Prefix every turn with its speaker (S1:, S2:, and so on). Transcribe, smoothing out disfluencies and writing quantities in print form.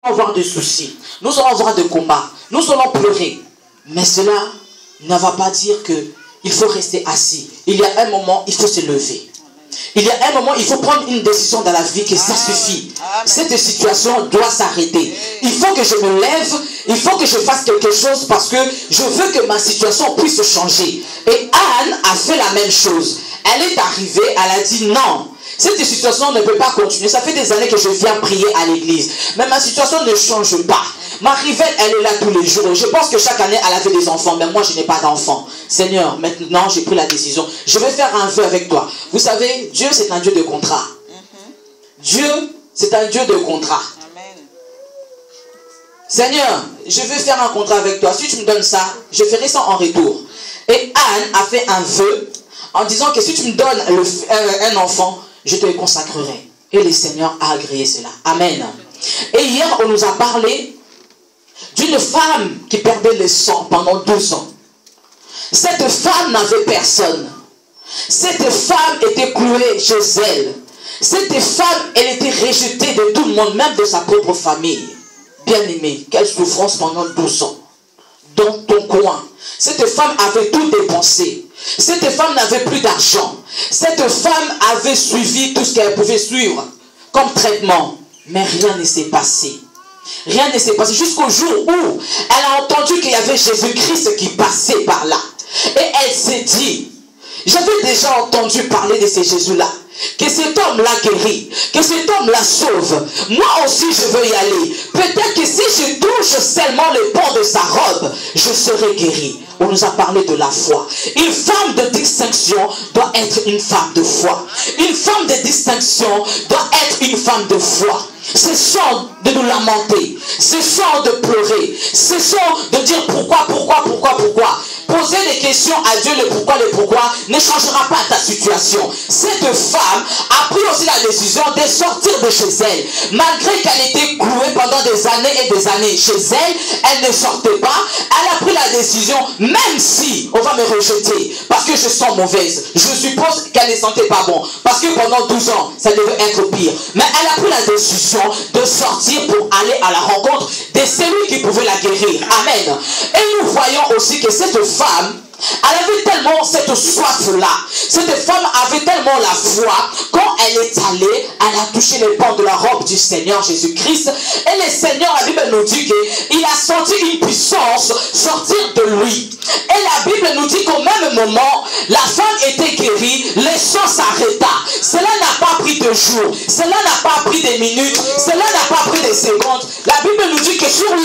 S1: allons avoir des soucis, nous allons avoir des combats, nous allons pleurer. Mais cela ne va pas dire qu'il faut rester assis. Il y a un moment, il faut se lever. Il y a un moment, il faut prendre une décision dans la vie que ça suffit. Cette situation doit s'arrêter. Il faut que je me lève, il faut que je fasse quelque chose parce que je veux que ma situation puisse changer. Et Anne a fait la même chose. Elle est arrivée, elle a dit non. Cette situation ne peut pas continuer. Ça fait des années que je viens prier à l'église. Mais ma situation ne change pas. Marie-Velle, elle est là tous les jours. Je pense que chaque année, elle avait des enfants. Mais moi, je n'ai pas d'enfants. Seigneur, maintenant, j'ai pris la décision. Je vais faire un vœu avec toi. Vous savez, Dieu, c'est un Dieu de contrat. Dieu, c'est un Dieu de contrat. Seigneur, je veux faire un contrat avec toi. Si tu me donnes ça, je ferai ça en retour. Et Anne a fait un vœu en disant que si tu me donnes un enfant, je te le consacrerai. Et le Seigneur a agréé cela. Amen. Et hier, on nous a parlé d'une femme qui perdait le sang pendant 12 ans. Cette femme n'avait personne. Cette femme était clouée chez elle. Cette femme, elle était rejetée de tout le monde, même de sa propre famille. Bien-aimée, quelle souffrance pendant 12 ans. Dans ton coin. Cette femme avait tout dépensé. Cette femme n'avait plus d'argent. Cette femme avait suivi tout ce qu'elle pouvait suivre comme traitement. Mais rien ne s'est passé. Rien ne s'est passé jusqu'au jour où elle a entendu qu'il y avait Jésus-Christ qui passait par là. Et elle s'est dit, j'avais déjà entendu parler de ce Jésus-là. Que cet homme-là guérit, que cet homme-là sauve. Moi aussi je veux y aller. Peut-être que si je touche seulement le port de sa robe, je serai guéri. On nous a parlé de la foi. Une femme de distinction doit être une femme de foi. Une femme de distinction doit être une femme de foi. Cessons de nous lamenter. Cessons de pleurer. Cessons de dire pourquoi. Poser des questions à Dieu, le pourquoi ne changera pas ta situation. Cette femme a pris aussi la décision de sortir de chez elle. Malgré qu'elle était clouée pendant des années et des années chez elle, elle ne sortait pas. Elle a pris la décision, même si on va me rejeter, parce que je sens mauvaise. Je suppose qu'elle ne sentait pas bon. Parce que pendant 12 ans, ça devait être pire. Mais elle a pris la décision de sortir pour aller à la rencontre de celui qui pouvait la guérir. Amen. Et nous voyons aussi que cette femme, elle avait tellement cette soif-là. Cette femme avait tellement la foi. Quand elle est allée, elle a touché les pans de la robe du Seigneur Jésus-Christ. Et le Seigneur, la Bible nous dit qu'il a senti une puissance sortir de lui. Et la Bible nous dit qu'au même moment, la femme était guérie, le sang s'arrêta. Cela n'a pas pris de jours. Cela n'a pas pris des minutes. Cela n'a pas pris des secondes. La Bible nous dit que sur les